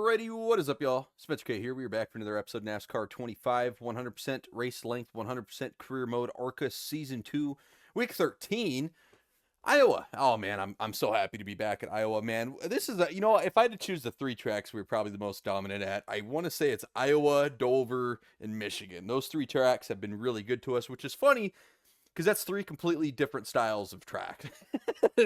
Alrighty, what is up, y'all? Spencer K here. We are back for another episode of NASCAR 25, 100% race length, 100% career mode, Arca Season 2, Week 13, Iowa. Oh, man, I'm so happy to be back at Iowa, man. This is, if I had to choose the three tracks we were probably the most dominant at, I want to say it's Iowa, Dover, and Michigan. Those three tracks have been really good to us, which is funny, because that's three completely different styles of track.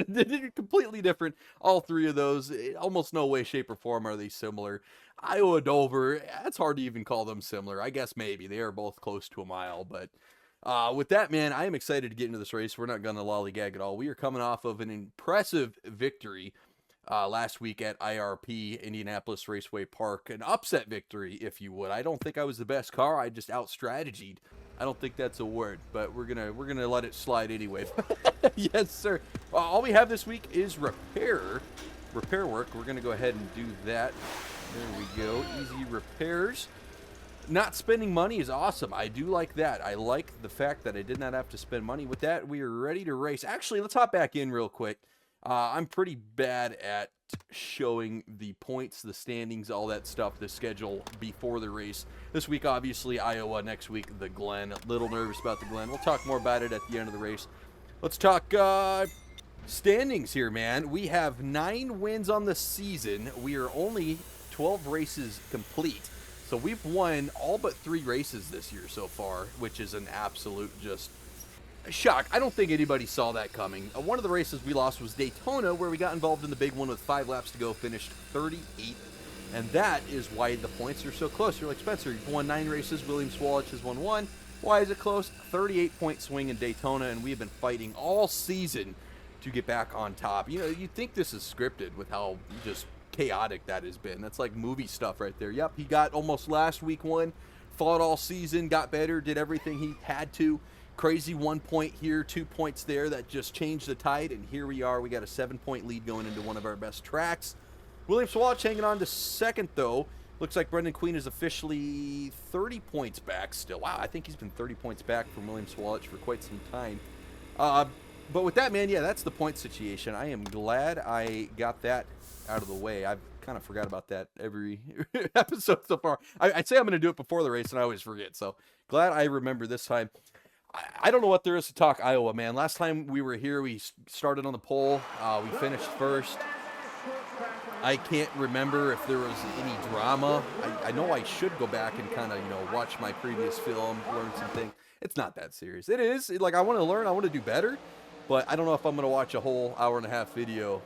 They're completely different. All three of those, almost no way, shape, or form are they similar. Iowa, Dover, it's hard to even call them similar. I guess maybe. They are both close to a mile. But with that, man, I am excited to get into this race. We're not going to lollygag at all. We are coming off of an impressive victory last week at IRP, Indianapolis Raceway Park. An upset victory, if you would. I don't think I was the best car. I just out-strategied. I don't think that's a word, but we're gonna let it slide anyway. Yes, sir. All we have this week is repair work. We're gonna go ahead and do that. There we go. Easy repairs. Not spending money is awesome. I do like that. I like the fact that I did not have to spend money. With that, we are ready to race. Actually, let's hop back in real quick. I'm pretty bad at showing the points, the standings, all that stuff, the schedule before the race. This week, obviously, Iowa. Next week, the Glen. A little nervous about the Glen. We'll talk more about it at the end of the race. Let's talk standings here, man. We have 9 wins on the season. We are only 12 races complete. So we've won all but 3 races this year so far, which is an absolute just shock. I don't think anybody saw that coming. One of the races we lost was Daytona, where we got involved in the big one with 5 laps to go, finished 38th. And that is why the points are so close. You're like, Spencer, you've won 9 races. William Sawalich has won 1. Why is it close? 38-point swing in Daytona, and we have been fighting all season to get back on top. You know, you'd think this is scripted with how just chaotic that has been. That's like movie stuff right there. Yep, he got almost last week 1, fought all season, got better, did everything he had to. Crazy 1 point here, 2 points there. That just changed the tide, and here we are. We got a 7-point lead going into one of our best tracks. William Sawalich hanging on to second, though. Looks like Brendan Queen is officially 30 points back still. Wow, I think he's been 30 points back from William Sawalich for quite some time. But with that, man, yeah, that's the point situation. I am glad I got that out of the way. I've kind of forgot about that every episode so far. I'd say I'm going to do it before the race, and I always forget. So glad I remember this time. I don't know what there is to talk Iowa, man. Last time we were here, we started on the pole. We finished first. I can't remember if there was any drama. I know I should go back and kind of, watch my previous film, learn some things. It's not that serious. It is. Like, I want to learn. I want to do better. But I don't know if I'm going to watch a whole hour-and-a-half video,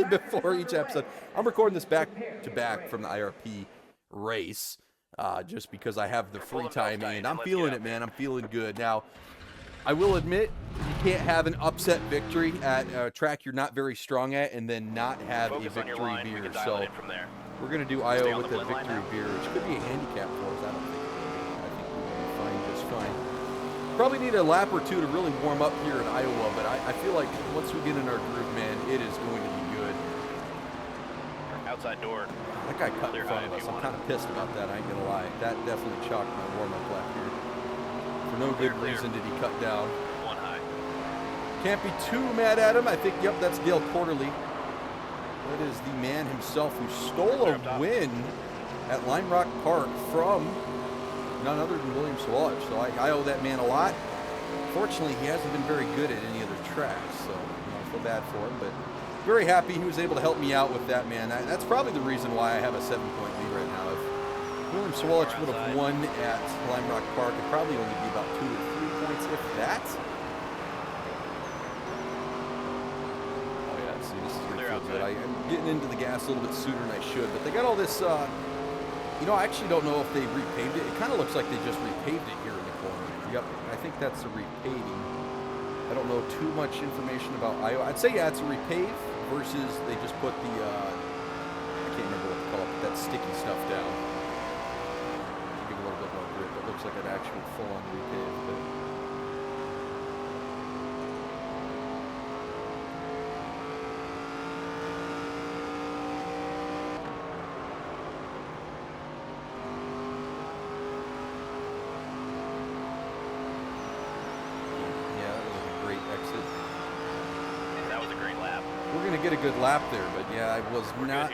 before each episode. I'm recording this back-to-back from the IRP race. Just because I have the free time, and I'm feeling it, man. I'm feeling good. Now, I will admit, you can't have an upset victory at a track you're not very strong at and then not have a victory beer. So we're going to do Iowa with a victory beer, which could be a handicap for us. I think we'll be fine, just fine. Probably need a lap or 2 to really warm up here in Iowa, but I feel like once we get in our groove, man, it is going to be good. Outside door. That guy cut in front of us. I'm kind of pissed about that, I ain't going to lie. That definitely chalked my warm-up lap here. For no good reason did he cut down. 1 high. Can't be too mad at him. I think, yep, that's Dale Porterly. That is the man himself who stole a win at Lime Rock Park from none other than William Sawalich. So I owe that man a lot. Fortunately, he hasn't been very good at any other tracks, so I feel bad for him, but very happy he was able to help me out with that, man. That's probably the reason why I have a 7-point lead right now. If William Sawalich would have won at Lime Rock Park, it'd probably only be about 2 or 3 points, if that. Oh yeah, see, this is going to feel good. I'm getting into the gas a little bit sooner than I should, but they got all this, I actually don't know if they repaved it. It kind of looks like they just repaved it here in the corner. Yep, I think that's a repaving. I don't know too much information about Iowa. I'd say, yeah, it's a repave versus they just put the, I can't remember what to call it, but that sticky stuff down. Give it a little bit more grip. It looks like an actual full-on repave. But That was a great lap. we're going to get a good lap there, but yeah, I was not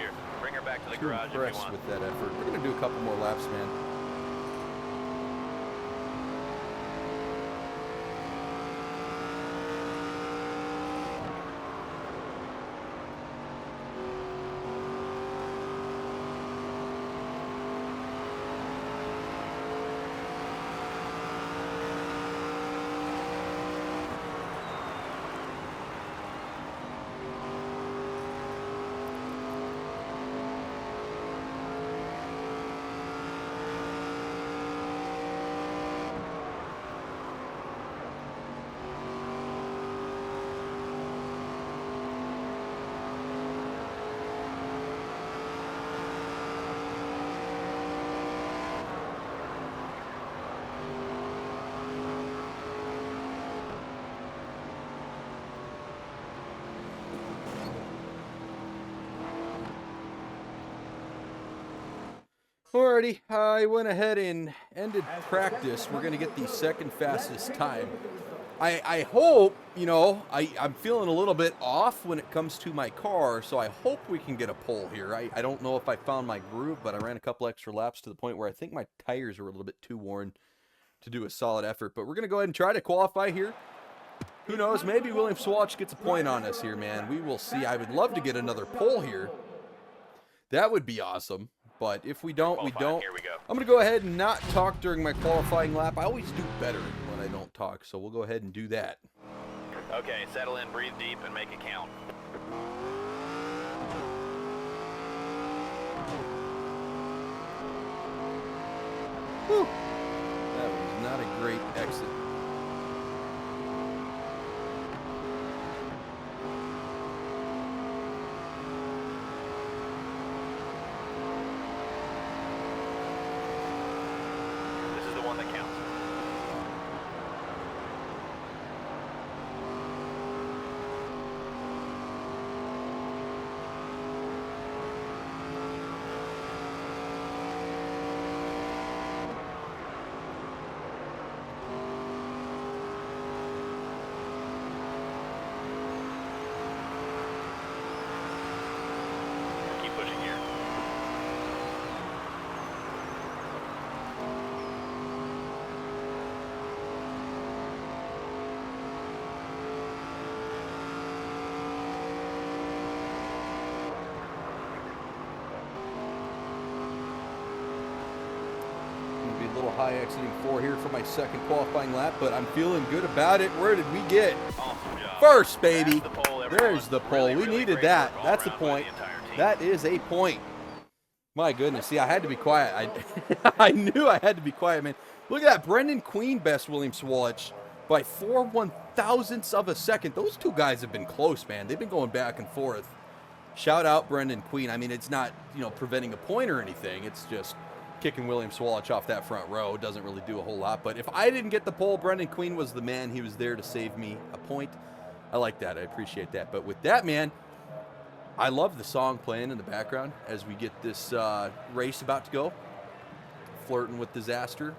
back to the Too garage if you impressed want. with that effort. We're going to do a couple more laps, man. Alrighty, I went ahead and ended practice. We're going to get the second fastest time. I hope, you know, I'm feeling a little bit off when it comes to my car, so I hope we can get a pole here. I don't know if I found my groove, but I ran a couple extra laps to the point where I think my tires are a little bit too worn to do a solid effort. But we're going to go ahead and try to qualify here. Who knows, maybe William Sawalich gets a point on us here, man. We will see. I would love to get another pole here. That would be awesome. But if we don't, we don't. Here we go. I'm going to go ahead and not talk during my qualifying lap. I always do better when I don't talk, so we'll go ahead and do that. Okay, settle in, breathe deep, and make it count. Whew. That was not a great exit. This is the one that counts. Keep pushing here. Gonna be a little high exiting 4 here for my second qualifying lap, but I'm feeling good about it. Where did we get? Awesome job. First, baby. That's the pole, everyone. There's the pole. Really, We really needed great that. work all That's the around by point. the entire team. That is a point. My goodness. See, I had to be quiet. I knew I had to be quiet, man. Look at that. Brendan Queen best William Sawalich by 4/1000ths of a second. Those two guys have been close, man. They've been going back and forth. Shout out Brendan Queen. I mean, it's not, you know, preventing a point or anything. It's just kicking William Sawalich off that front row. Doesn't really do a whole lot. But if I didn't get the pole, Brendan Queen was the man. He was there to save me a point. I like that. I appreciate that. But with that, man, I love the song playing in the background as we get this race about to go. Flirting with disaster.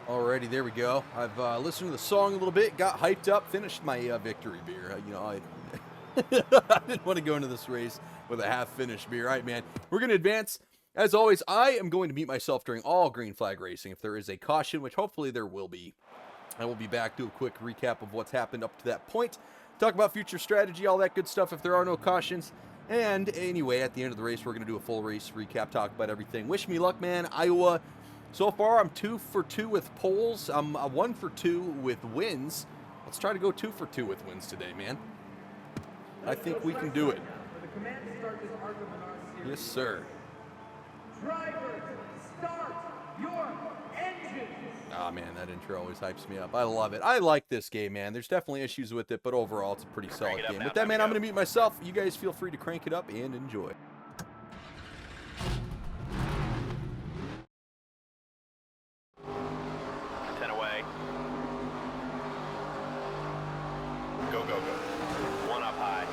Alrighty, there we go. I've listened to the song a little bit, got hyped up, finished my victory beer. You know, I didn't want to go into this race with a half-finished beer. All right, man. We're going to advance. As always, I am going to meet myself during all green flag racing. If there is a caution, which hopefully there will be, I will be back, do a quick recap of what's happened up to that point, talk about future strategy, all that good stuff if there are no cautions. And anyway, at the end of the race, we're going to do a full race recap, talk about everything. Wish me luck, man. Iowa, so far I'm 2 for 2 with poles. I'm 1 for 2 with wins. Let's try to go 2 for 2 with wins today, man. I think we can do it. Yes, sir. Drivers, start your engines. Ah, man, that intro always hypes me up. I love it. I like this game, man. There's definitely issues with it, but overall, it's a pretty solid game. With that, man, I'm going to mute myself. You guys feel free to crank it up and enjoy. Go, go, go. One up high.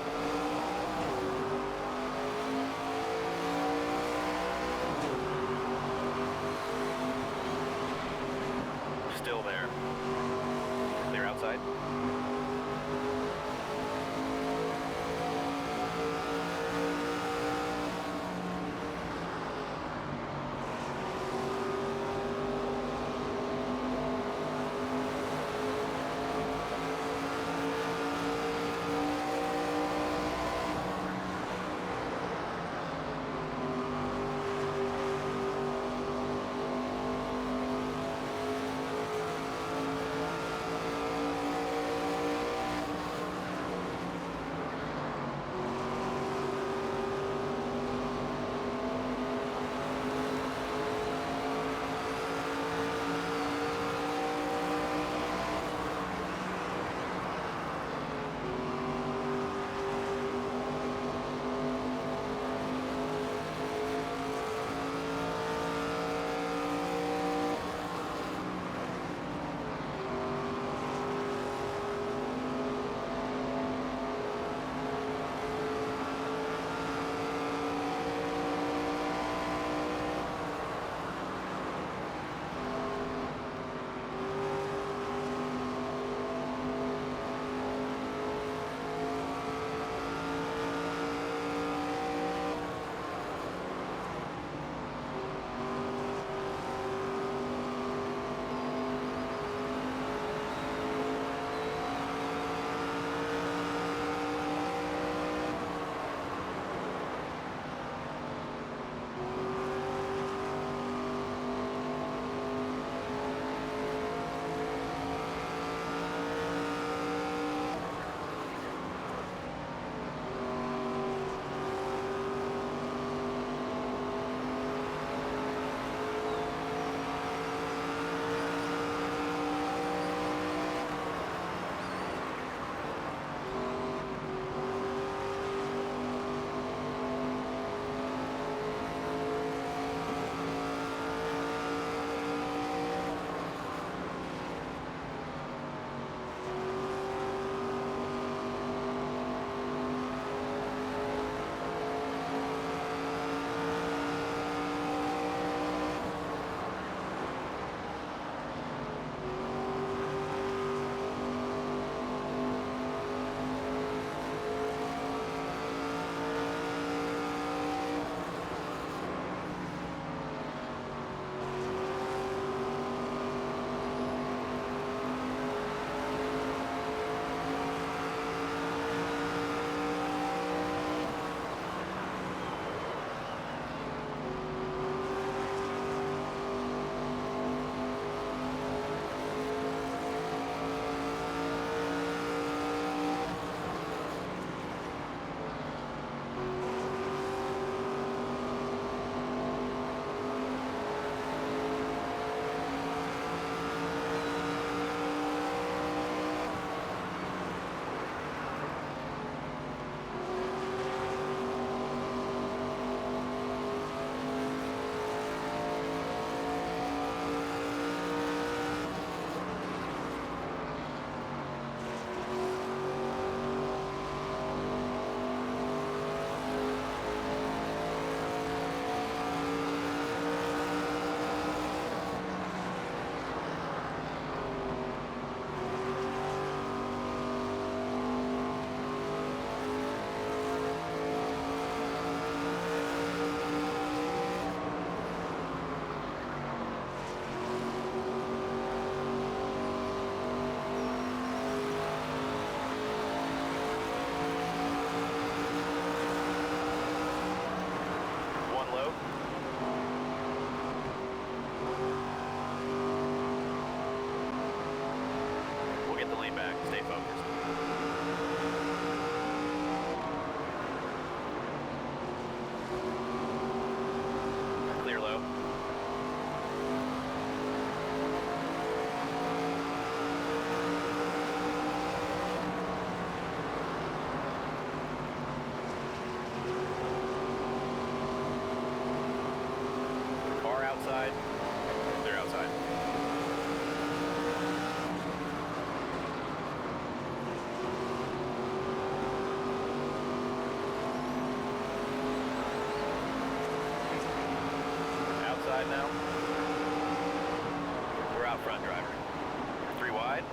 outside.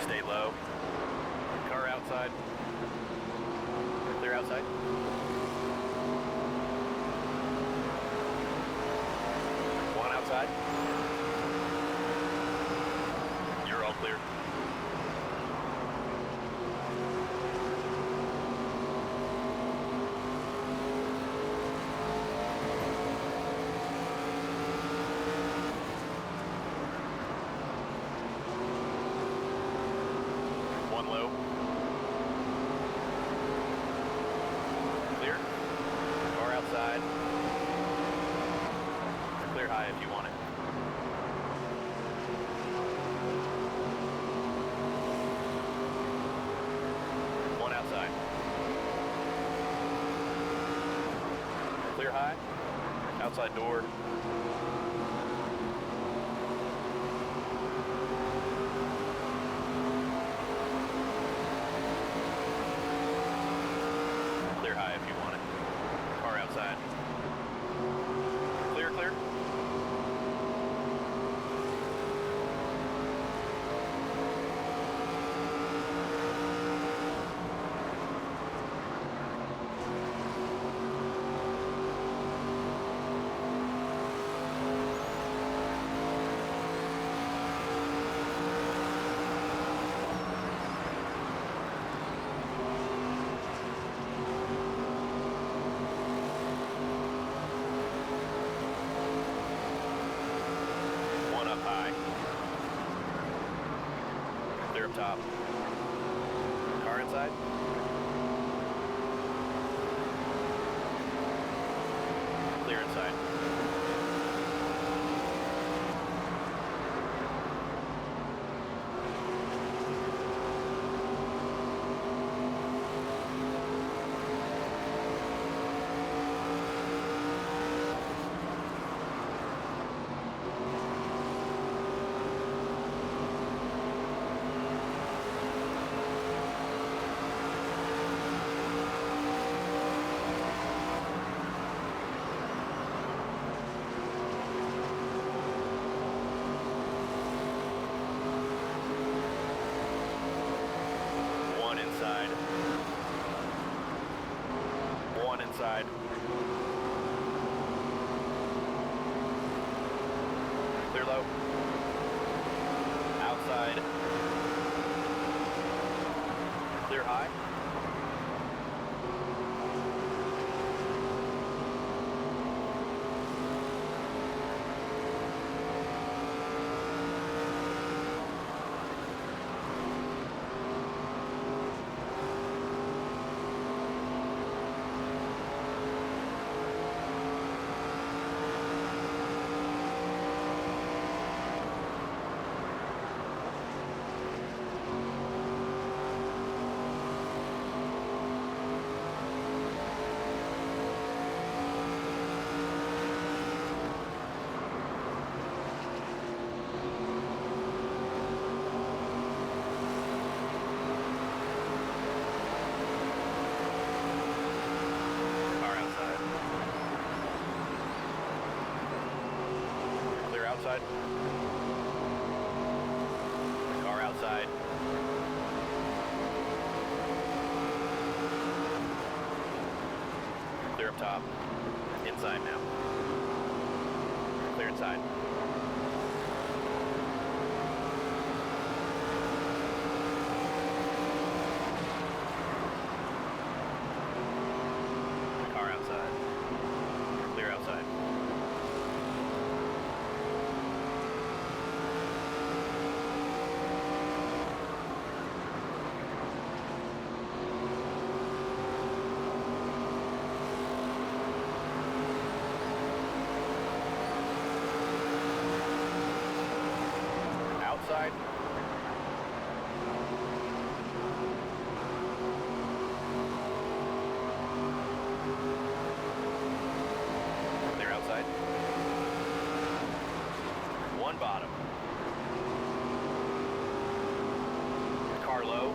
Stay low. Car outside. Clear outside. One outside. You're all clear. One low. Clear. Car outside. Clear high if you want it. One outside. Clear high. Outside door. Clear high if you want it. Car outside. Clear, clear. One up high. Clear up top. Car inside. Clear inside. One inside. One inside. Clear low. Outside. Clear high. Car outside. Clear outside. Car outside. Clear up top. Inside now. Clear inside. Car outside. Clear outside. Outside. Clear outside. One bottom. Car low.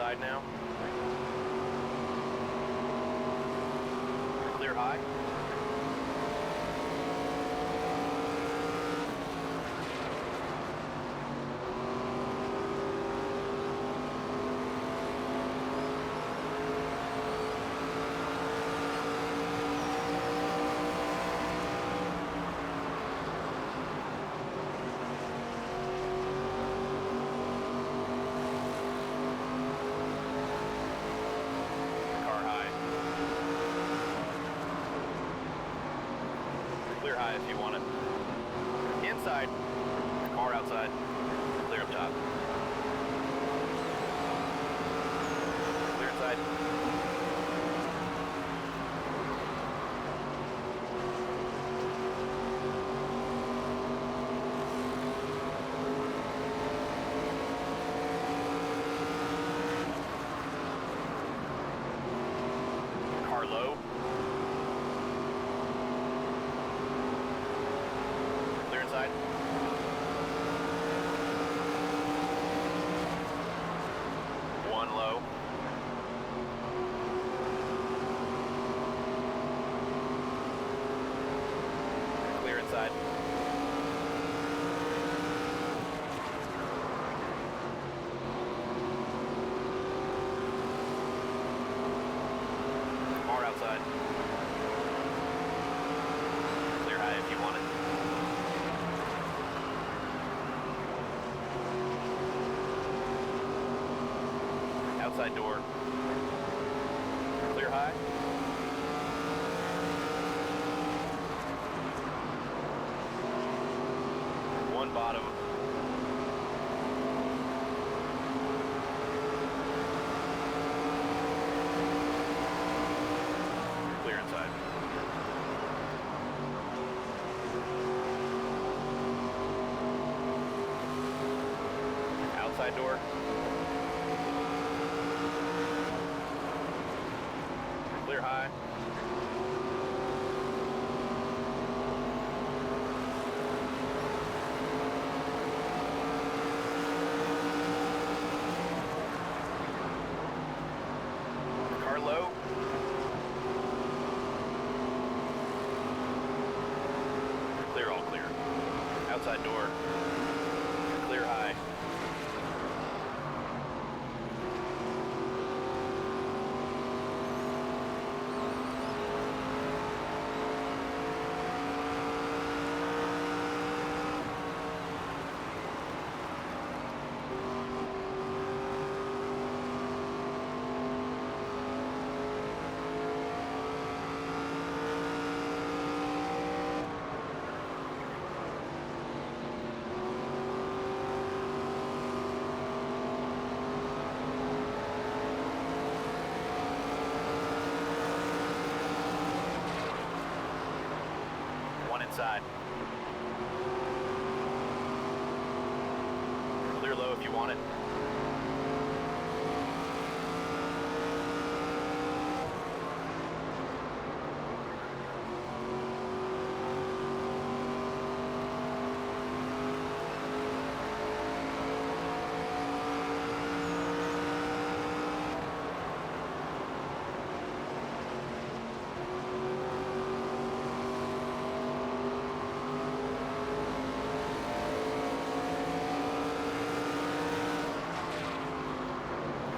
inside now. Clear high. Car high. Clear high if you want it. Inside. Car outside. Clear up top. Clear inside. Car low. Clear inside. One low. Clear inside. Car outside. Clear high if you want it. Outside door. Clear high. One bottom. Clear inside. Outside door. Clear high. Car low. Clear, all clear. Outside door. Clear high. One inside. Clear low if you want it.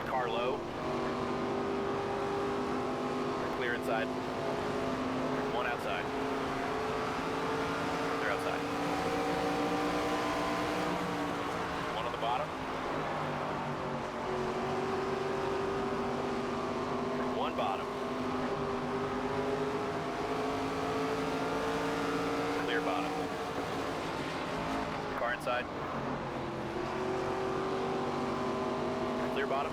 Car low. Clear inside. One outside. Clear outside. One on the bottom. One bottom. Clear bottom. Car inside. Clear bottom.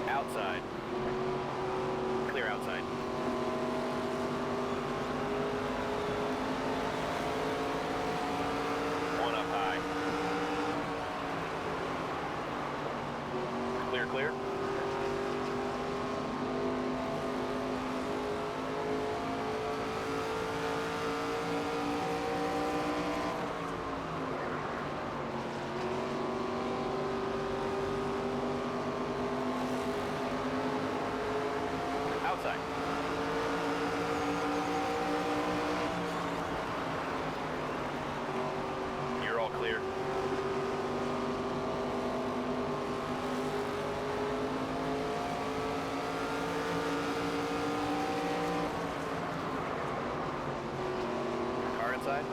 Outside. Clear outside. clear. Outside. You're all clear. Car inside.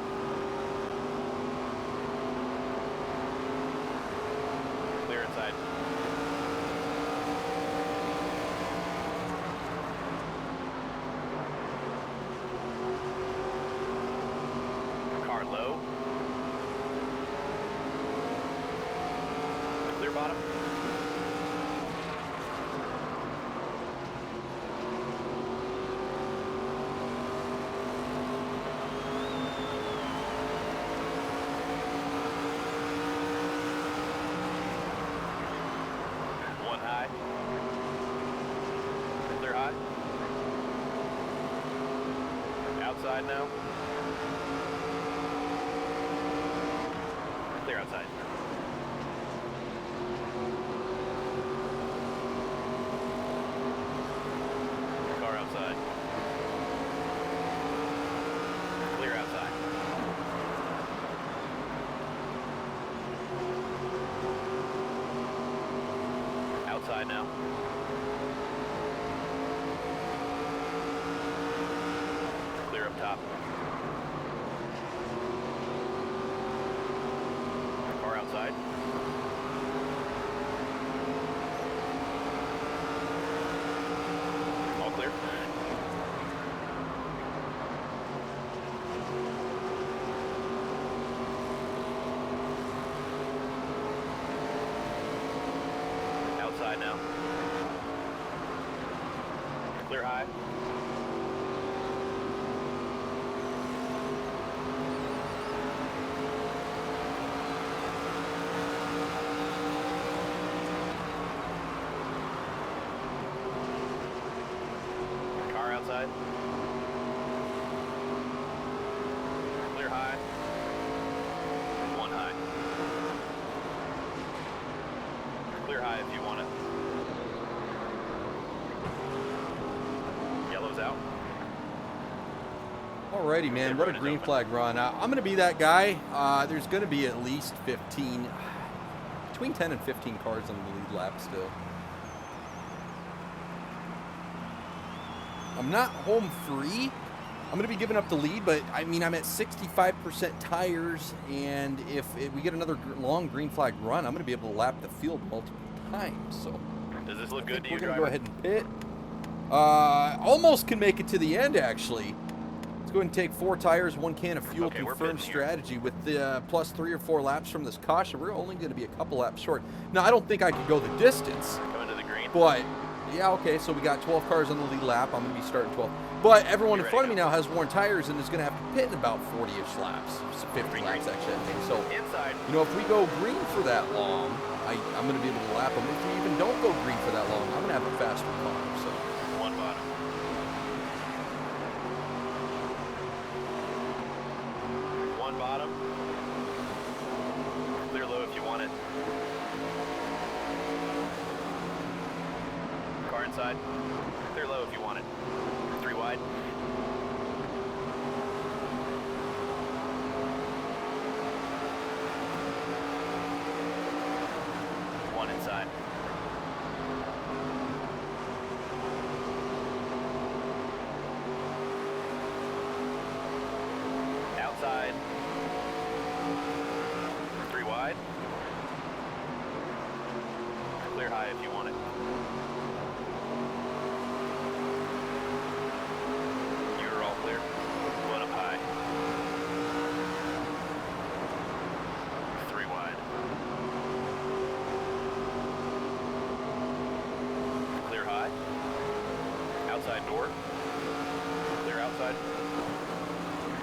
Clear inside. Car low. Clear bottom. One high. Clear high. Outside now. Clear outside. Car outside. Clear outside. Outside now. Clear up top. Car outside. All clear. Outside now. Clear high. Car outside. Clear high. One high. Clear high if you want it. Yellow's out. Alrighty, man. What a green flag run. I'm going to be that guy. There's going to be at least 15, between 10 and 15 cars on the lead lap still. I'm not home free. I'm going to be giving up the lead, but I mean, I'm at 65% tires, and if we get another long green flag run, I'm going to be able to lap the field multiple times. So Does this look good to you, we're going to driver? go ahead and pit. Almost can make it to the end, actually. Let's go ahead and take 4 tires, 1 can of fuel. Okay, we're Confirmed pitting here. strategy with the plus 3 or 4 laps from this caution. We're only going to be a couple laps short. Now, I don't think I could go the distance, Coming to the green. but yeah, okay. So we got 12 cars on the lead lap. I'm going to be starting 12. But everyone in You front of ready me now has worn tires and is going to have to pit in about 40-ish laps, so 50 Green, laps green. actually, I think. So, Inside. you know, if we go green for that long, I'm going to be able to lap them. If we even don't go green for that long, I'm going to have a faster car. So. One bottom. One bottom. Clear low if you want it. Car inside. Clear low if you want it. 3 wide. One inside. Outside. 3 wide. Clear high if you want it. You're all clear. One up high. 3 wide. Clear high. Outside door. Clear outside.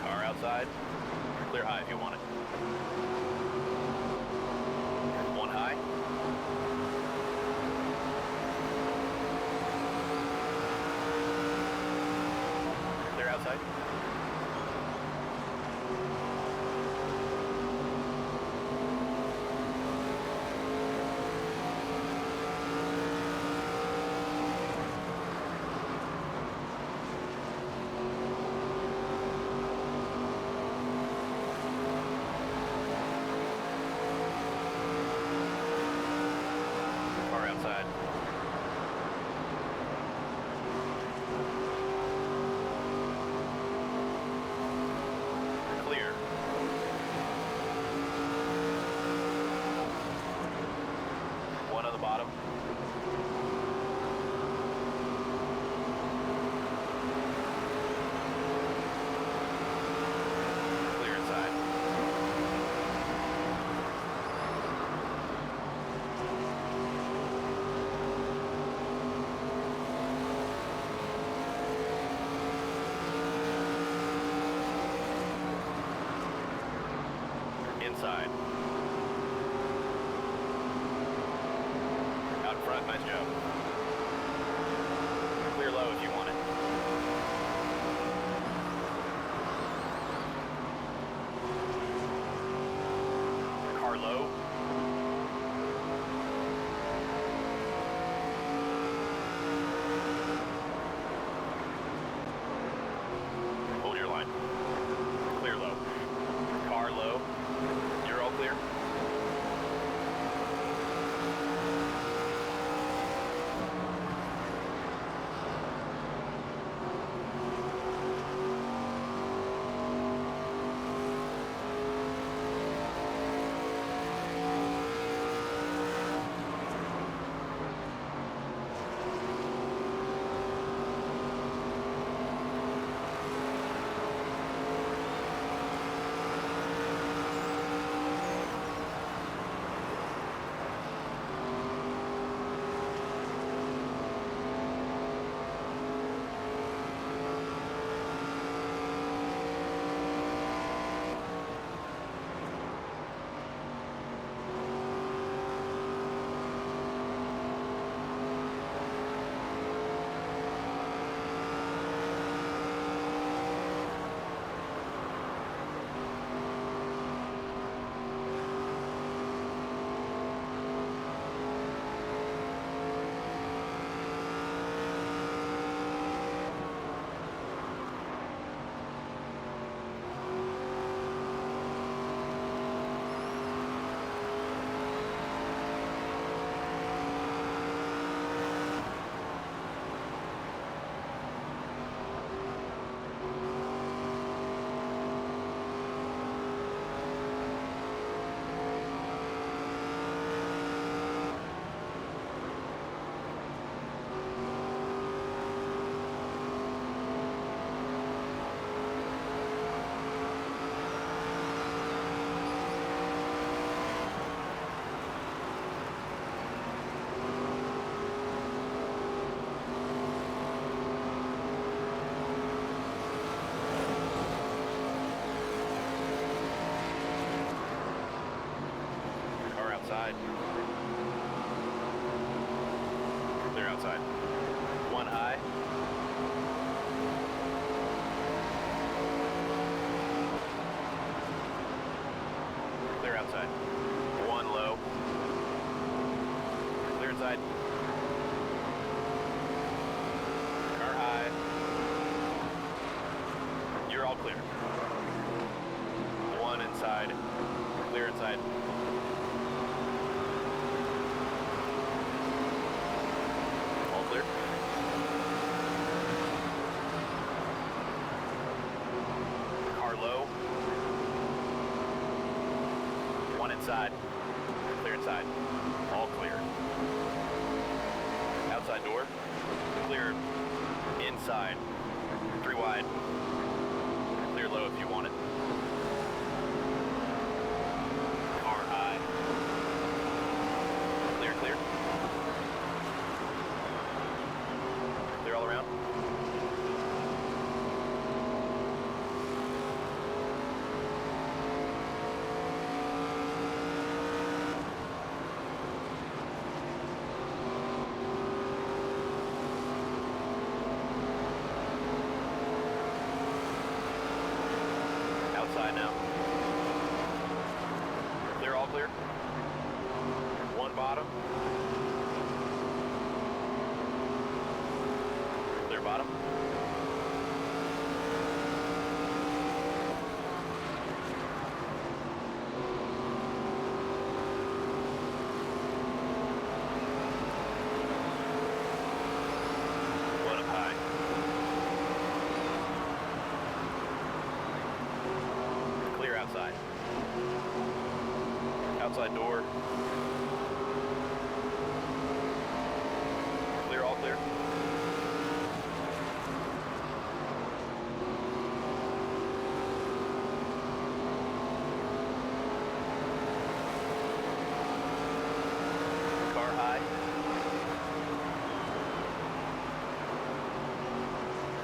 Car outside. Clear high if you want it. One high. outside. Car outside. Clear. One on the bottom. Clear inside. Inside. Out in front, nice job. Clear low if you want it. Car low. Hold your line. Clear low. Car low. You're all clear. Outside. Clear outside. One high. Clear outside. One low. Clear inside. Car high. You're all clear. One inside. Clear inside. Clear. Car low. One inside. Clear inside. All clear. Outside door. Clear inside. 3 wide. Clear low if you want it. Car high. Clear, clear. Clear all around. Outside door. Clear, all clear. Car high.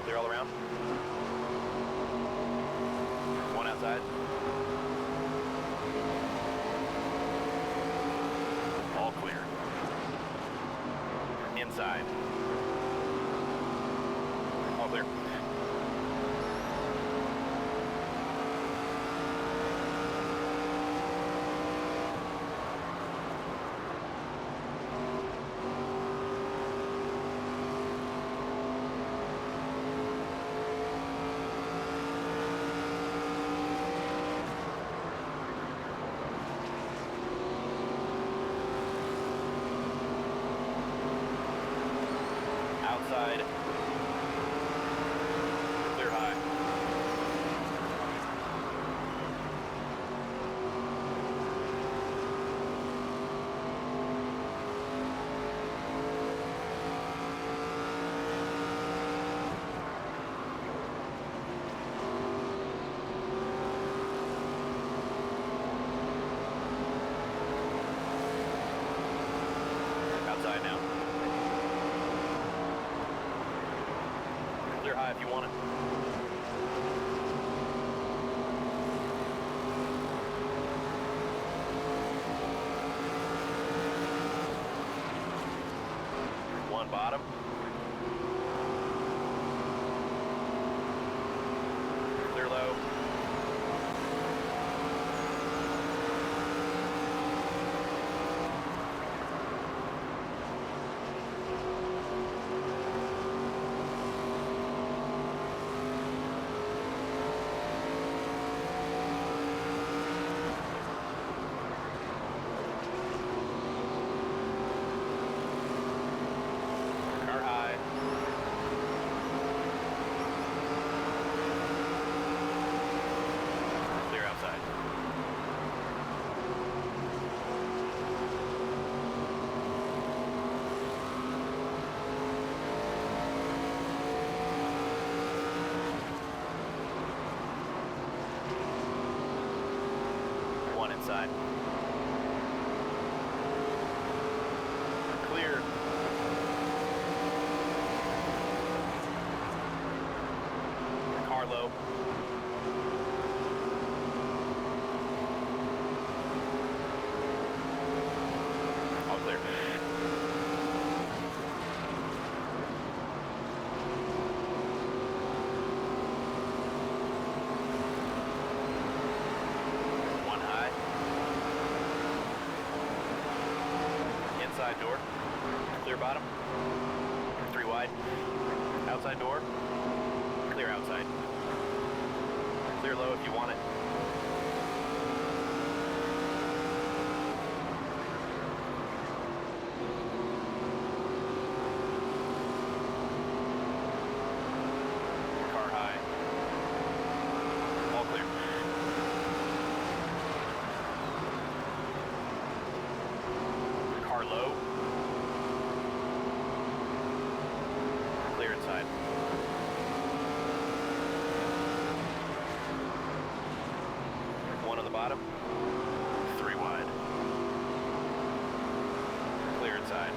Clear all around. One outside. All clear. Inside. All clear. Outside. Clear high. Outside now. Clear high if you want it. One bottom. Clear low. Car high. Clear outside. One inside. Clear. Car low. All clear. One high. Inside door. Clear bottom. Three wide. Outside door. Clear outside. Clear low if you want it. Car high. All clear. Car low. Clear inside. One on the bottom. Three wide. Clear inside.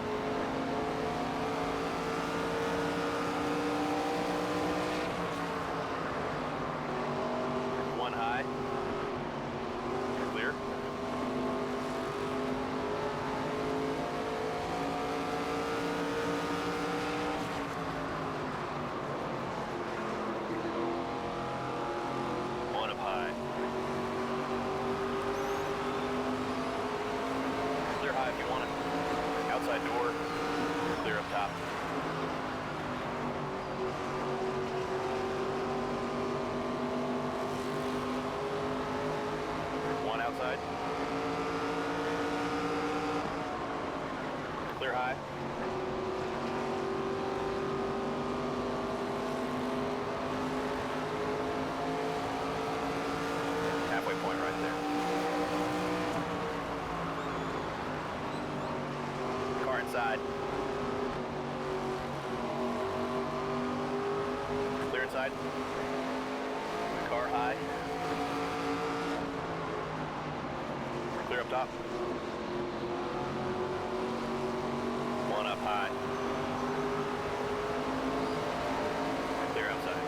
One high. Clear. One up high. Clear high if you want it. Outside door. Clear up top. One outside. Clear high. Halfway point right there. inside. Clear inside. Car high. Clear up top. One up high. Clear outside.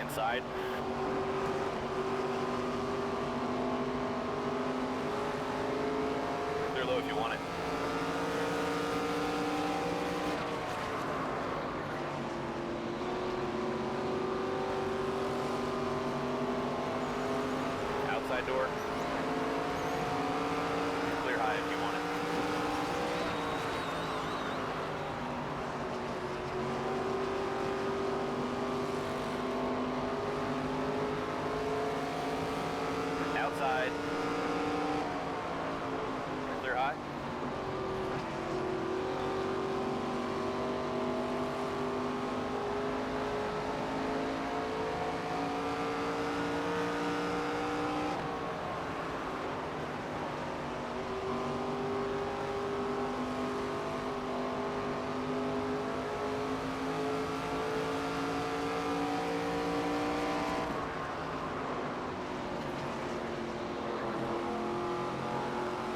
Inside. Clear low if you want it. Outside door. Clear high if you want it. Outside. Clear high.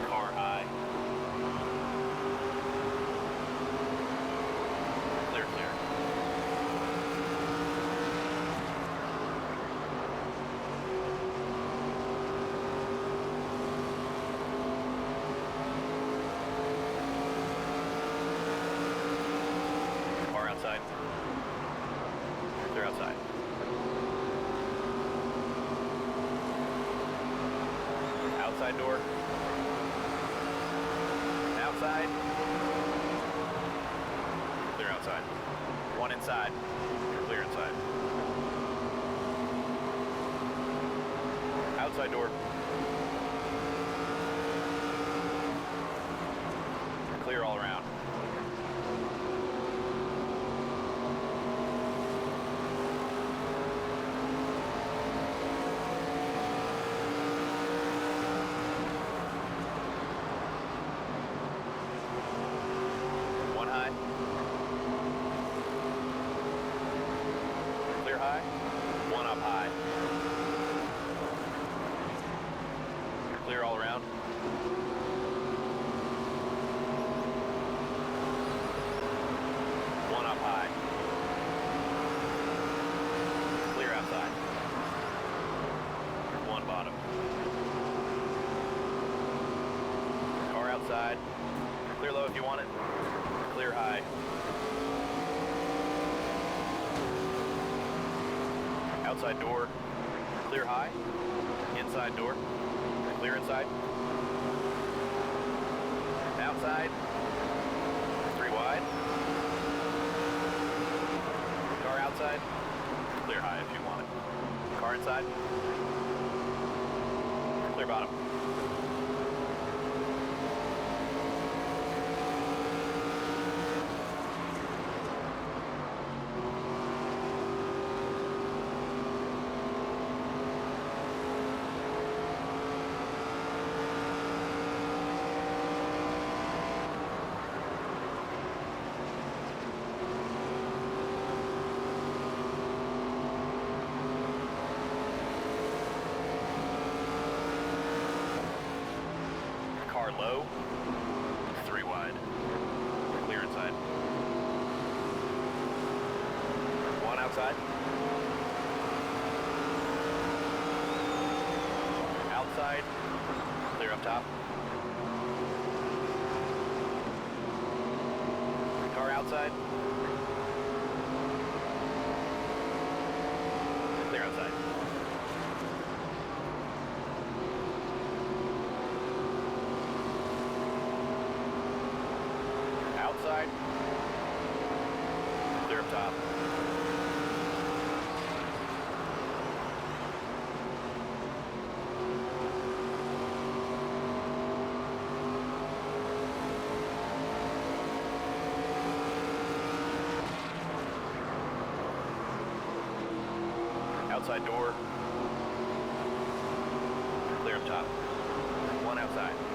Car high. Clear, clear. Car outside. Clear outside. Outside door. Outside. Clear outside. One inside. Clear inside. Outside door. Clear all around. One high. Clear high. One up high. Clear all around. One up high. Clear outside. One bottom. Car outside. Clear low if you want it. Clear high. Outside door. Clear high. Inside door. Clear inside. Outside. Three wide. Car outside. Clear high if you want it. Car inside. Clear bottom. Car low. Three wide. Clear inside. One outside. Outside. Clear up top. Car outside. Clear outside. Outside. Clear up top. Outside door. Clear up top. One outside.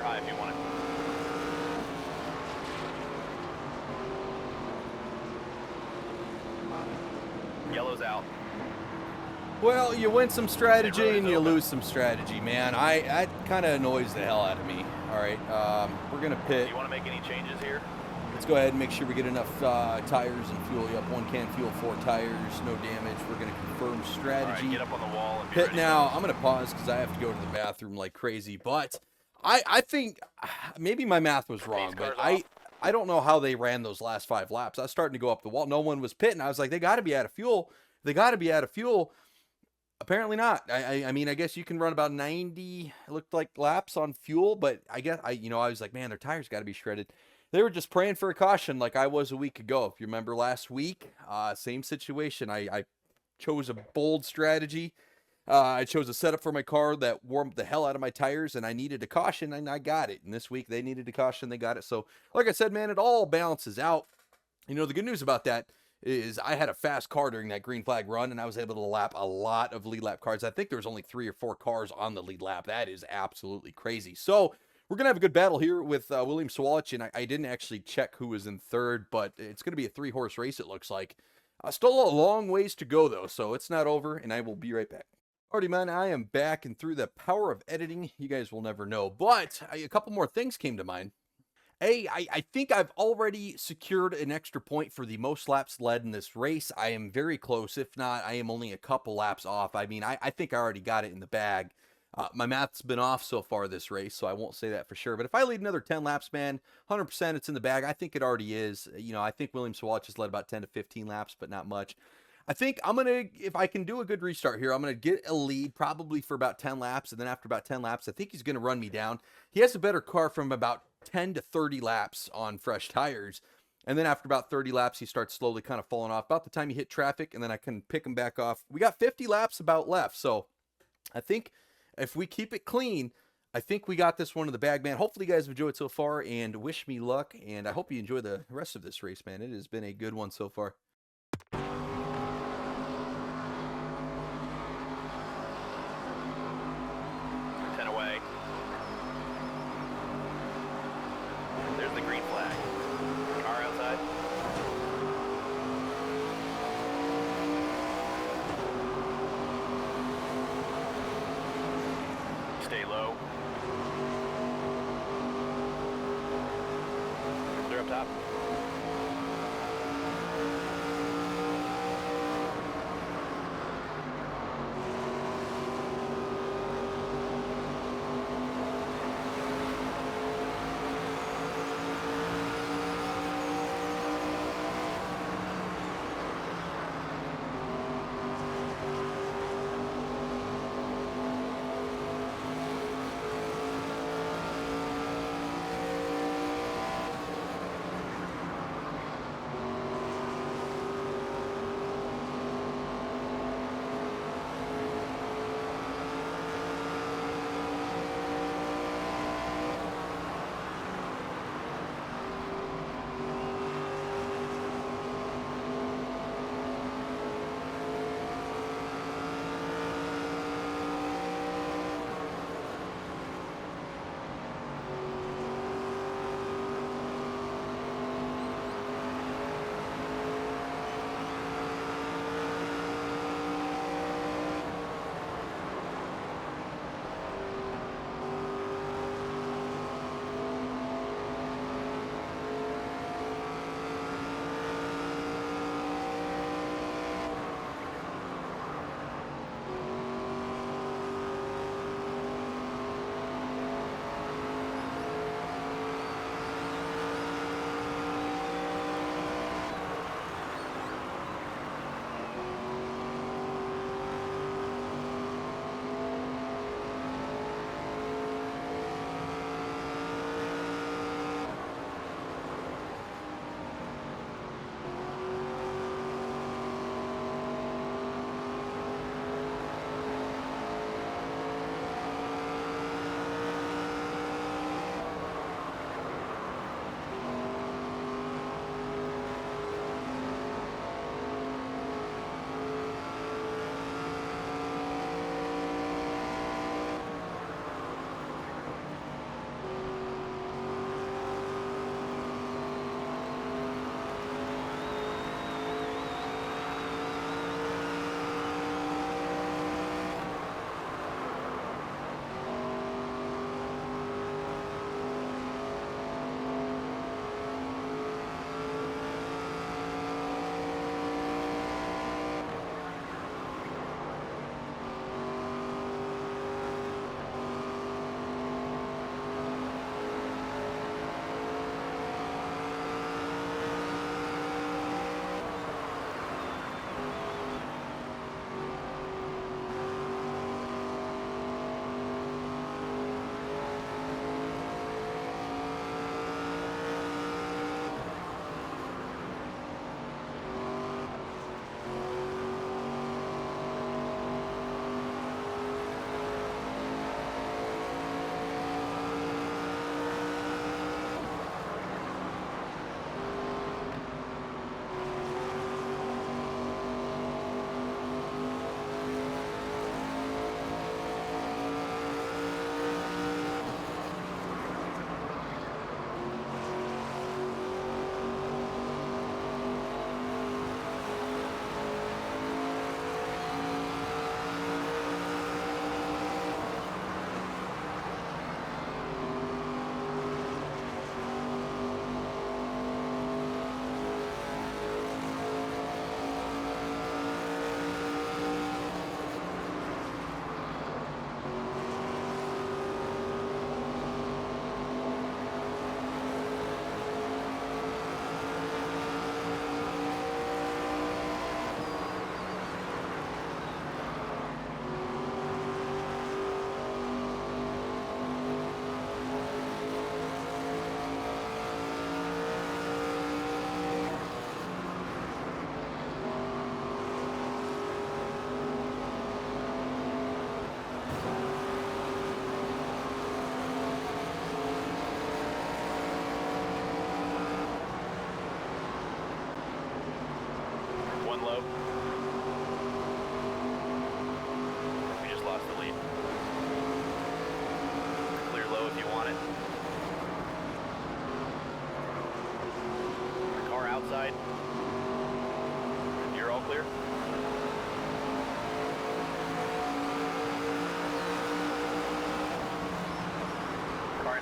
high if you want it. Yellow's out. Well, you win some strategy road is and you open. lose some strategy, man. That kind of annoys the hell out of me. All right, we're gonna Do pit. you want to make any changes here? Let's go ahead and make sure we get enough tires and fuel. Yep, 1 can fuel, 4 tires, no damage. We're gonna confirm All right, strategy. get up on the wall and be Pit ready. now. I'm gonna pause because I have to go to the bathroom like crazy. But I think maybe my math was wrong, but car's I don't know how they ran those last 5 laps. I was starting to go up the wall. No one was pitting. I was like, they got to be out of fuel. They got to be out of fuel. Apparently not. I mean, I guess you can run about 90, it looked like, laps on fuel, but I guess I was like, man, their tires got to be shredded. They were just praying for a caution like I was a week ago. If you remember last week, same situation. I chose a bold strategy. I chose a setup for my car that warmed the hell out of my tires, and I needed a caution, and I got it. And this week they needed a caution, they got it. So, like I said, man, it all balances out. You know, the good news about that is I had a fast car during that green flag run, and I was able to lap a lot of lead lap cars. I think there was only 3 or 4 cars on the lead lap. That is absolutely crazy. So we're going to have a good battle here with William Sawalich, and I didn't actually check who was in third, but it's going to be a 3-horse race, it looks like. Still a long ways to go, though, so it's not over, and I will be right back. Alrighty, man, I am back, and through the power of editing, you guys will never know, but a couple more things came to mind. I think I've already secured an extra point for the most laps led in this race. I am very close. If not, I am only a couple laps off. I mean, I think I already got it in the bag. My math's been off so far this race, so I won't say that for sure. But if I lead another 10 laps, man, 100% it's in the bag. I think it already is. You know, I think William Sawalich has led about 10 to 15 laps, but not much. I think I'm going to, if I can do a good restart here, I'm going to get a lead probably for about 10 laps. And then after about 10 laps, I think he's going to run me down. He has a better car from about 10 to 30 laps on fresh tires. And then after about 30 laps, he starts slowly kind of falling off. About the time you hit traffic, and then I can pick him back off. We got 50 laps about left. So I think if we keep it clean, I think we got this one in the bag, man. Hopefully you guys have enjoyed so far, and wish me luck. And I hope you enjoy the rest of this race, man. It has been a good one so far. 10 away. There's the green flag. Car outside. Stay low. They're up top.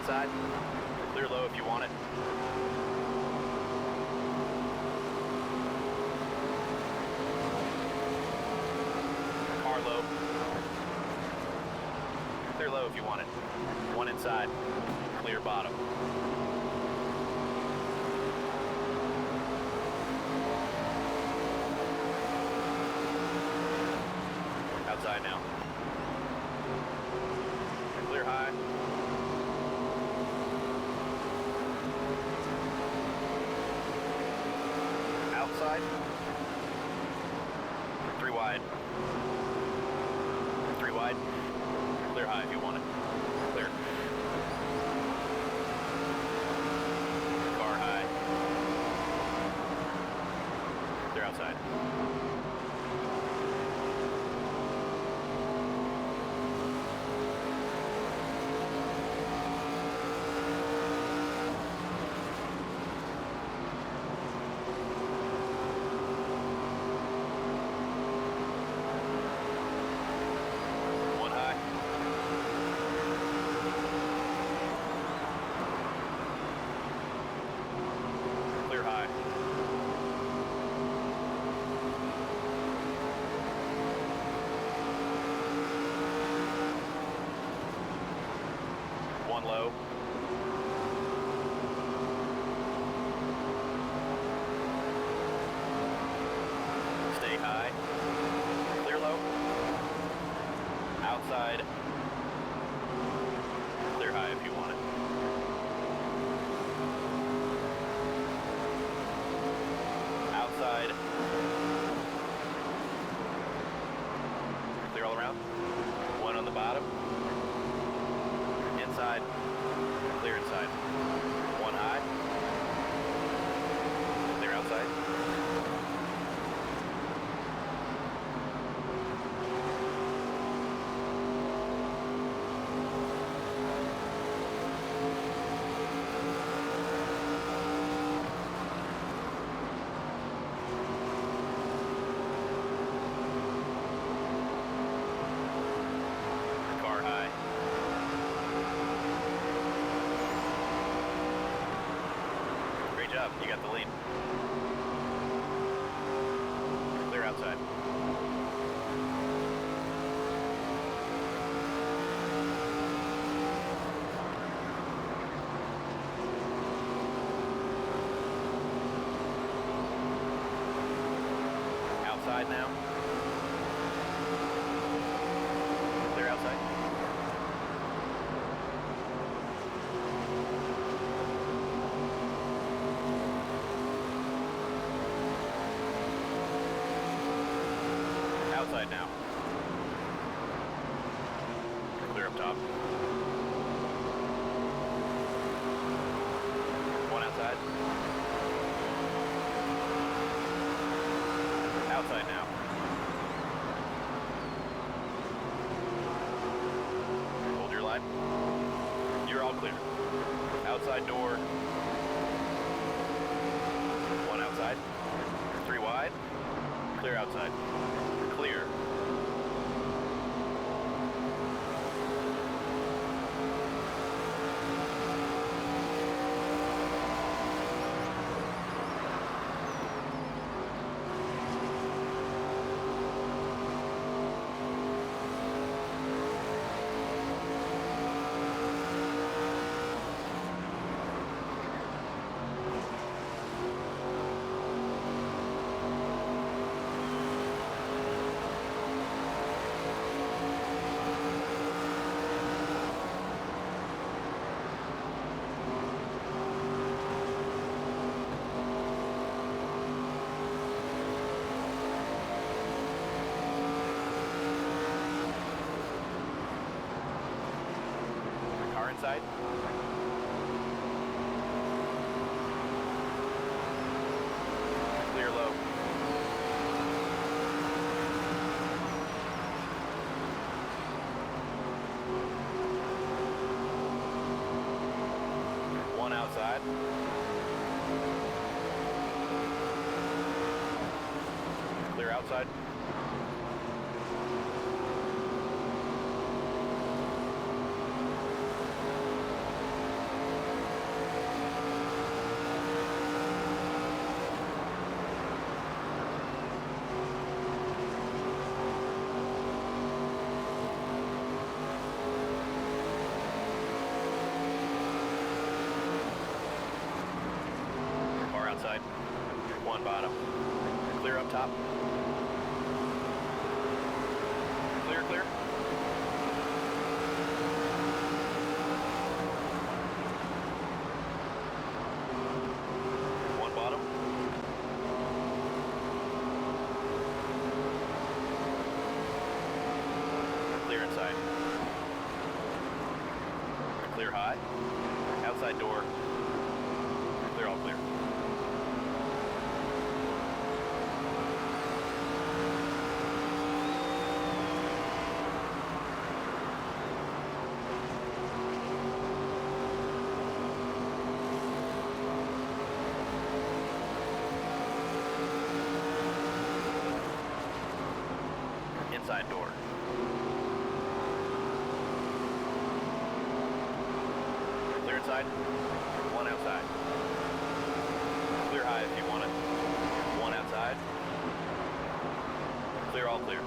inside. Clear low if you want it. Car low. Clear low if you want it. One inside. Clear bottom. Outside now. Clear high. Outside. 3 wide. 3 wide. Clear high if you want it. Clear. Car high. Clear outside. One high. Clear high. One low. Stay high. Clear low. Outside. Clear high if you want it. Outside. Clear all around. One on the bottom. Inside. Clear inside. One high. Clear outside. Car high. Great job. You got the lead. Clear outside. Outside now. Clear outside. Outside now. Clear up top. One outside. Outside now. Hold your line. You're all clear. Outside door. One outside. 3 wide. Clear outside. Clear. Car inside. Clear low. One outside. Clear outside. One bottom. Clear up top. Clear, clear. One bottom. Clear inside. Clear high. Outside door. Clear, all clear. Inside door. Clear inside. One outside. Clear high if you want it. One outside. Clear, all clear.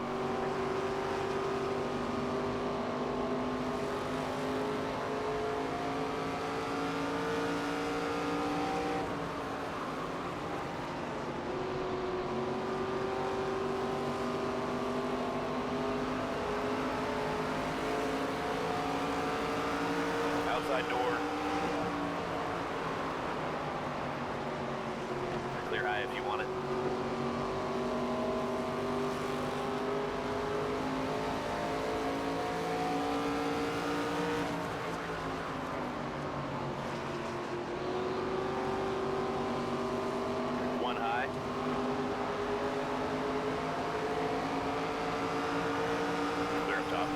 Outside door. Clear high if you want it. One high. Clear up top.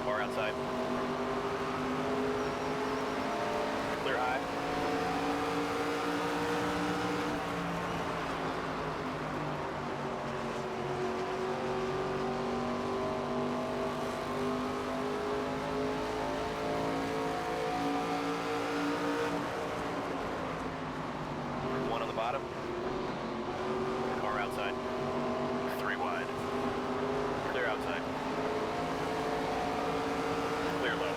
Car outside. Clear high. One on the bottom. Car outside. Three wide. Clear outside. Clear low.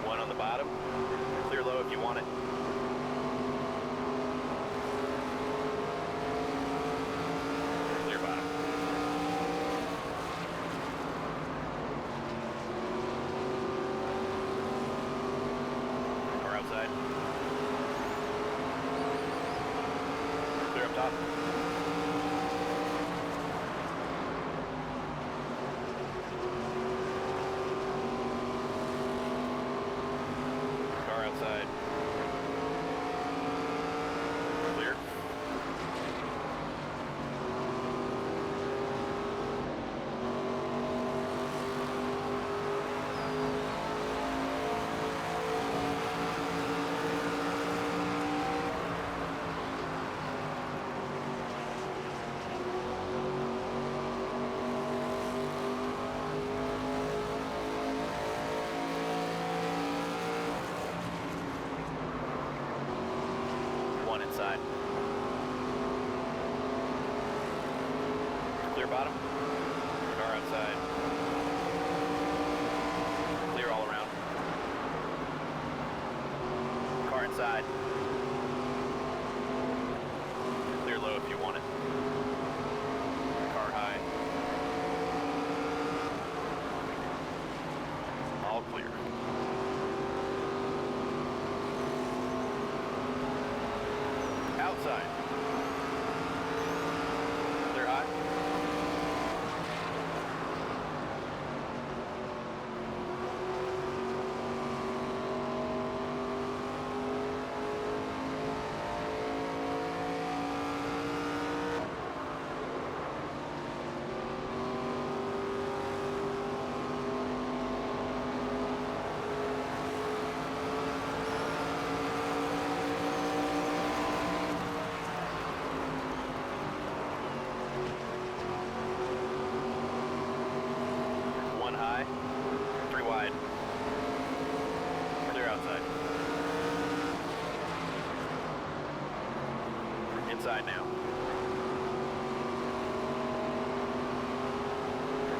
One on the bottom. Clear low if you want it. Clear bottom. Car outside. Clear up top. Car outside. Clear. One inside. Clear bottom. Car outside. Clear all around. Car inside. Clear low if you want it. Car high. All clear. Outside. Clear high. inside now.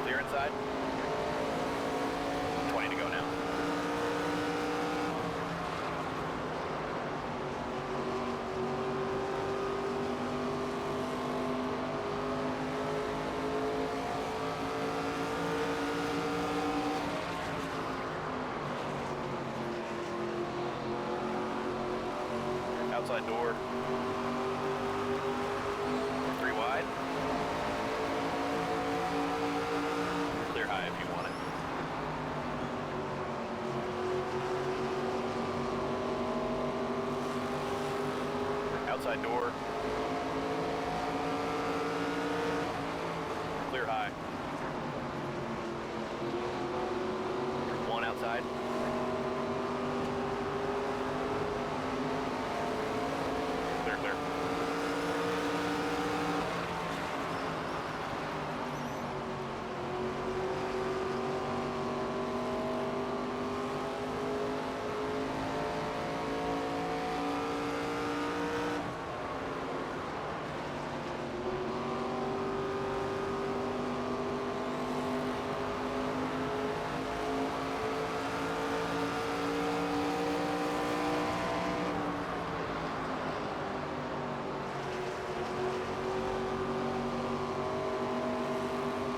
Clear inside. 20 to go now. Outside door. 3 wide. Clear high if you want it. Outside door. Clear high. 1 outside. Clear, clear.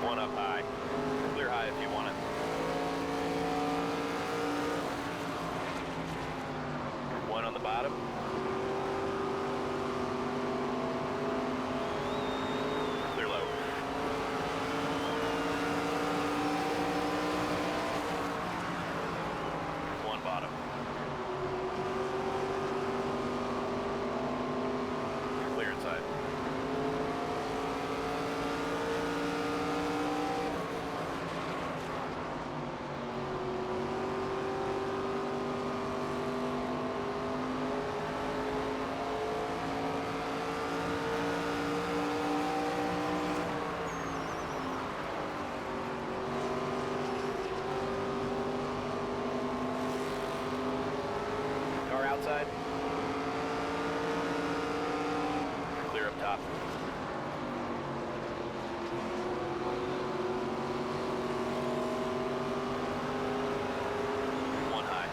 One up high. Clear high if you want it. One on the bottom. Clear low. One bottom. Clear inside. Car outside. Clear up top. One high.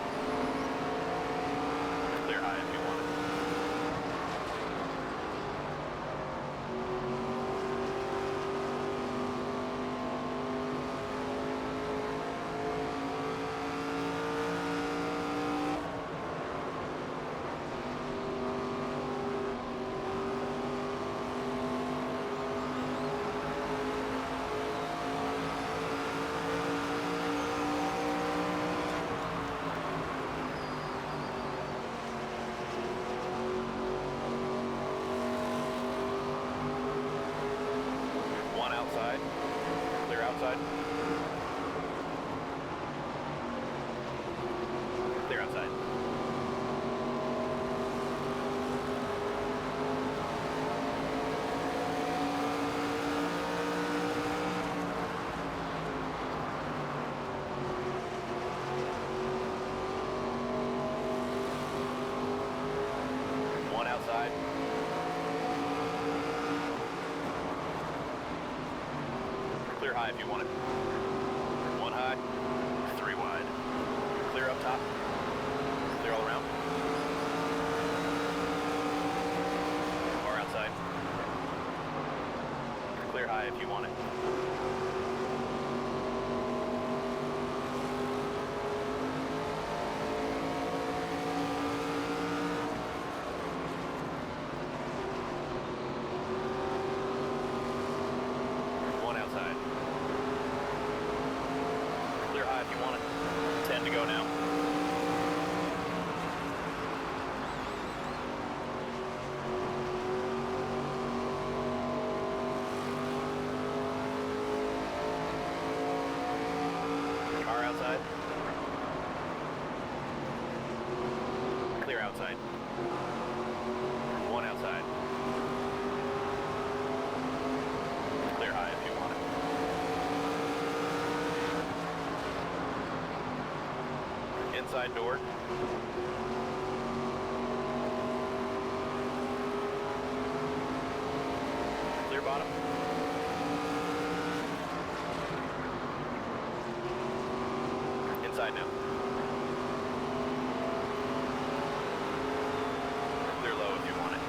Clear high if you want it. One outside. Clear outside. Clear outside. One outside. Clear high if you want it. One high, 3 wide. Clear up top. Clear all around. Car outside. Clear high if you want it. One outside. Clear high if you want it. 10 to go now. Car outside. Clear outside. One outside. Clear high if you want it. Inside door. bottom. Inside now. Clear low if you want it.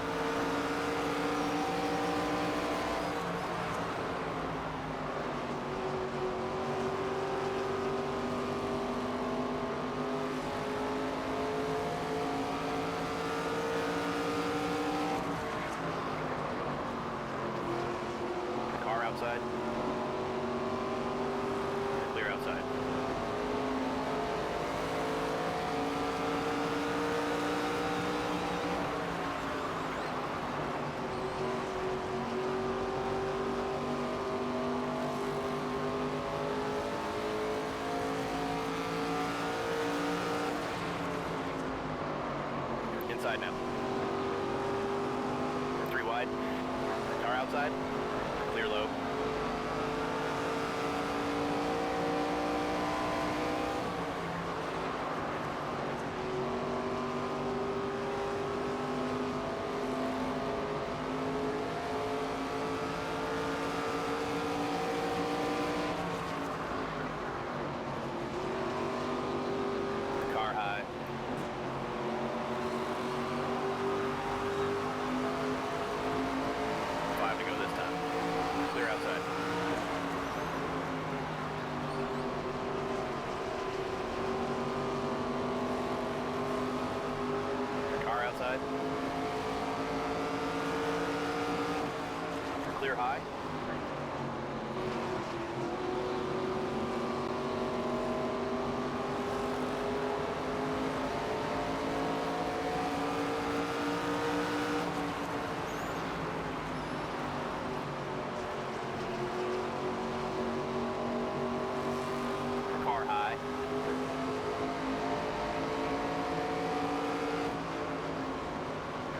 Car outside. Clear outside. Inside now. 3 wide. Car outside. Clear low. Car high. Five to go this time. Clear outside. Car outside. Clear high. Car high.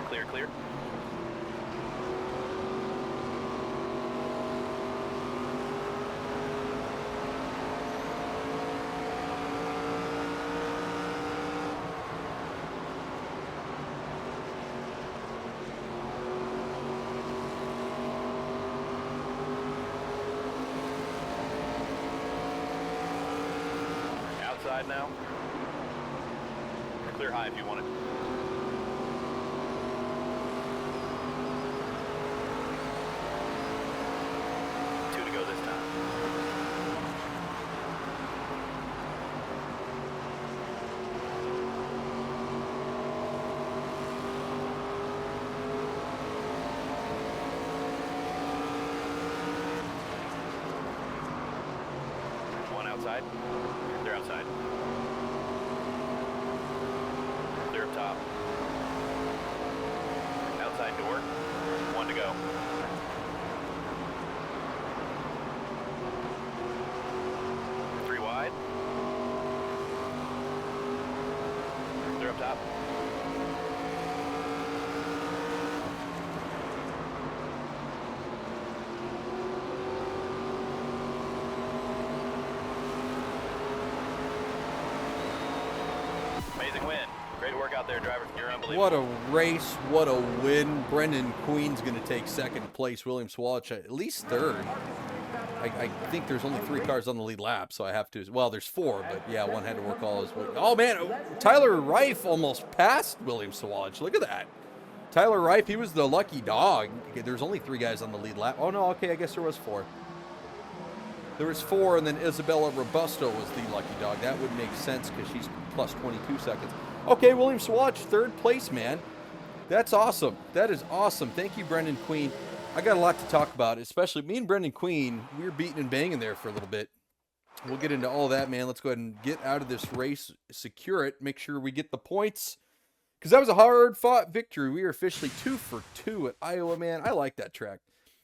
Clear, clear. Outside now. Clear high if you want it. Two to go this time. One outside. They're outside. Clear up top. Outside door. One to go. Three wide. Clear up top. Amazing win. Great work out there, driver. You're unbelievable. What a race. What a win. Brendan Queen's going to take second place. William Sawalich at least third. I think there's only 3 cars on the lead lap, so I have to. Well, there's 4, but yeah, one had to work all his way. Oh, man. Tyler Reif almost passed William Sawalich. Look at that. Tyler Reif, he was the lucky dog. Okay, there's only 3 guys on the lead lap. Oh, no. Okay, I guess there was 4. There was 4, and then Isabella Robusto was the lucky dog. That would make sense because she's plus 22 seconds. Okay, William Sawalich, third place, man. That's awesome. That is awesome. Thank you, Brendan Queen. I got a lot to talk about, especially me and Brendan Queen. We were beating and banging there for a little bit. We'll get into all that, man. Let's go ahead and get out of this race, secure it, make sure we get the points. Because that was a hard-fought victory. We are officially 2 for 2 at Iowa, man. I like that track.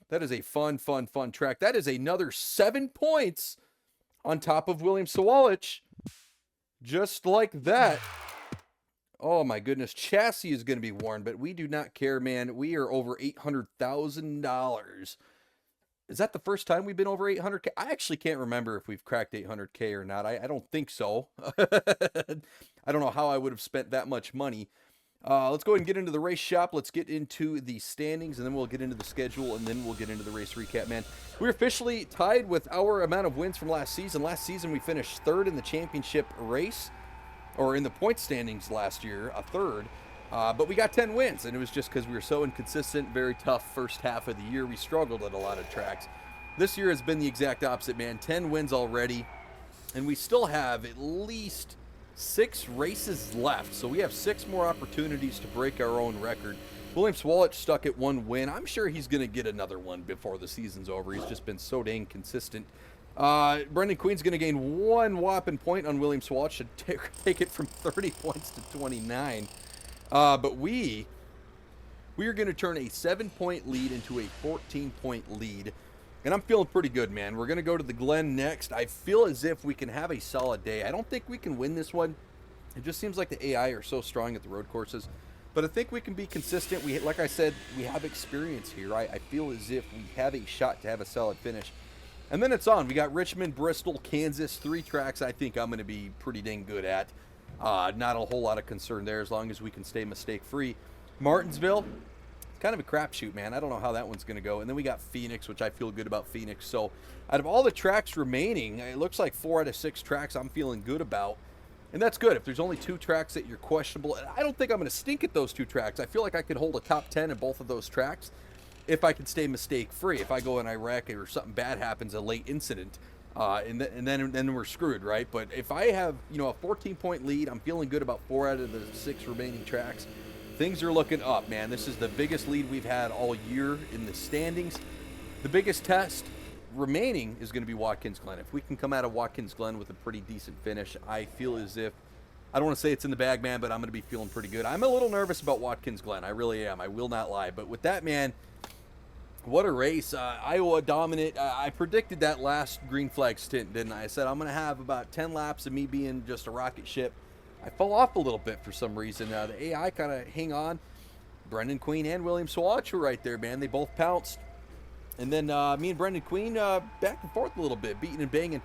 That is a fun, fun, fun track. That is another 7 points on top of William Sawalich. Just like that. Oh, my goodness. Chassis is going to be worn, but we do not care, man. We are over $800,000. Is that the first time we've been over 800K? I actually can't remember if we've cracked 800K or not. I don't think so. I don't know how I would have spent that much money. Let's go ahead and get into the race shop. Let's get into the standings, and then we'll get into the schedule, and then we'll get into the race recap, man. We're officially tied with our amount of wins from last season. Last season, we finished third in the championship race, or in the point standings last year, a third. But we got 10 wins, and it was just because we were so inconsistent, very tough first half of the year. We struggled at a lot of tracks. This year has been the exact opposite, man. 10 wins already, and we still have at least 6 races left, so we have 6 more opportunities to break our own record. William Sawalich stuck at 1 win. I'm sure he's going to get another one before the season's over. He's just been so dang consistent. Brendan Queen's going to gain 1 whopping point on William Sawalich to take it from 30 points to 29. But we are going to turn a 7-point lead into a 14-point lead. And I'm feeling pretty good, man. We're going to go to the Glen next. I feel as if we can have a solid day. I don't think we can win this one. It just seems like the AI are so strong at the road courses. But I think we can be consistent. Like I said, we have experience here. I feel as if we have a shot to have a solid finish. And then it's on. We got Richmond, Bristol, Kansas, 3 tracks I think I'm going to be pretty dang good at. Not a whole lot of concern there as long as we can stay mistake-free. Martinsville, kind of a crapshoot, man. I don't know how that one's going to go. And then we got Phoenix, which I feel good about Phoenix. So out of all the tracks remaining, it looks like 4 out of 6 tracks I'm feeling good about. And that's good. If there's only 2 tracks that you're questionable, I don't think I'm going to stink at those 2 tracks. I feel like I could hold a top 10 in both of those tracks if I could stay mistake-free. If I go and I wreck or something bad happens, a late incident, and then we're screwed, right? But if I have, a 14-point lead, I'm feeling good about 4 out of the 6 remaining tracks. Things are looking up, man. This is the biggest lead we've had all year in the standings. The biggest test remaining is going to be Watkins Glen. If we can come out of Watkins Glen with a pretty decent finish, I feel as if, I don't want to say it's in the bag, man, but I'm going to be feeling pretty good. I'm a little nervous about Watkins Glen. I really am. I will not lie. But with that, man, what a race. Iowa dominant. I predicted that last green flag stint, didn't I? I said I'm going to have about 10 laps of me being just a rocket ship. I fell off a little bit for some reason. The AI kind of hang on. Brendan Queen and William Sawalich were right there, man. They both pounced. And then me and Brendan Queen back and forth a little bit, beating and banging.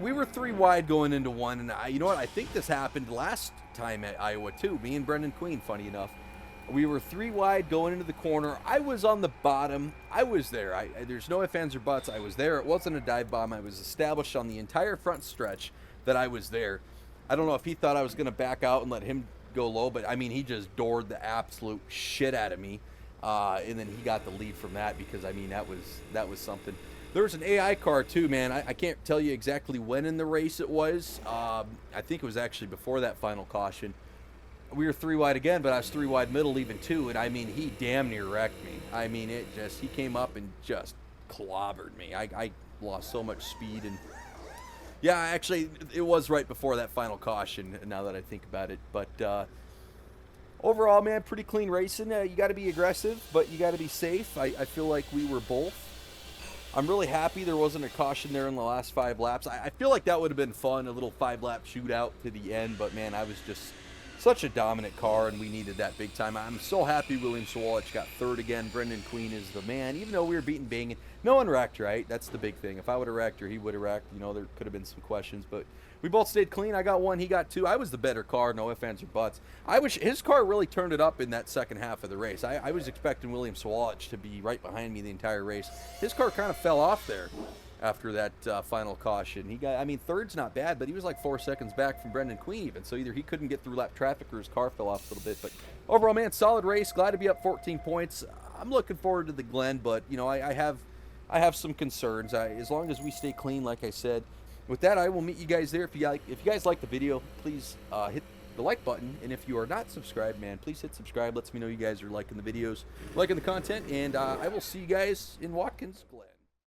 We were 3 wide going into one, and you know what? I think this happened last time at Iowa too. Me and Brendan Queen, funny enough. We were 3 wide going into the corner. I was on the bottom. I was there. There's no ifs, ands, or buts. I was there. It wasn't a dive bomb. I was established on the entire front stretch that I was there. I don't know if he thought I was going to back out and let him go low, but I mean, he just doored the absolute shit out of me. And then he got the lead from that because, I mean, that was something. There was an AI car too, man. I can't tell you exactly when in the race it was. I think it was actually before that final caution. We were 3 wide again, but I was 3 wide middle leaving 2, and I mean, he damn near wrecked me. I mean, he came up and just clobbered me. I lost so much speed, and yeah, actually, it was right before that final caution, now that I think about it. But overall, man, pretty clean racing. You got to be aggressive, but you got to be safe. I feel like we were both. I'm really happy there wasn't a caution there in the last 5 laps. I feel like that would have been fun, a little 5-lap shootout to the end, but man, I was just such a dominant car, and we needed that big time. I'm so happy William Sawalich got 3rd again. Brendan Queen is the man, even though we were beating banging. No one wrecked, right? That's the big thing. If I would have wrecked or he would have wrecked, there could have been some questions, but we both stayed clean. I got 1, he got 2. I was the better car, no ifs, ands, or buts. His car really turned it up in that second half of the race. I was expecting William Sawalich to be right behind me the entire race. His car kind of fell off there after that final caution. He got, 3rd's not bad, but he was like 4 seconds back from Brendan Queen even. So either he couldn't get through lap traffic or his car fell off a little bit. But overall, man, solid race. Glad to be up 14 points. I'm looking forward to the Glen, but I have some concerns. As long as we stay clean, like I said. With that, I will meet you guys there. If you guys like the video, please hit the like button. And if you are not subscribed, man, please hit subscribe. Lets me know you guys are liking the videos, liking the content. And I will see you guys in Watkins Glen.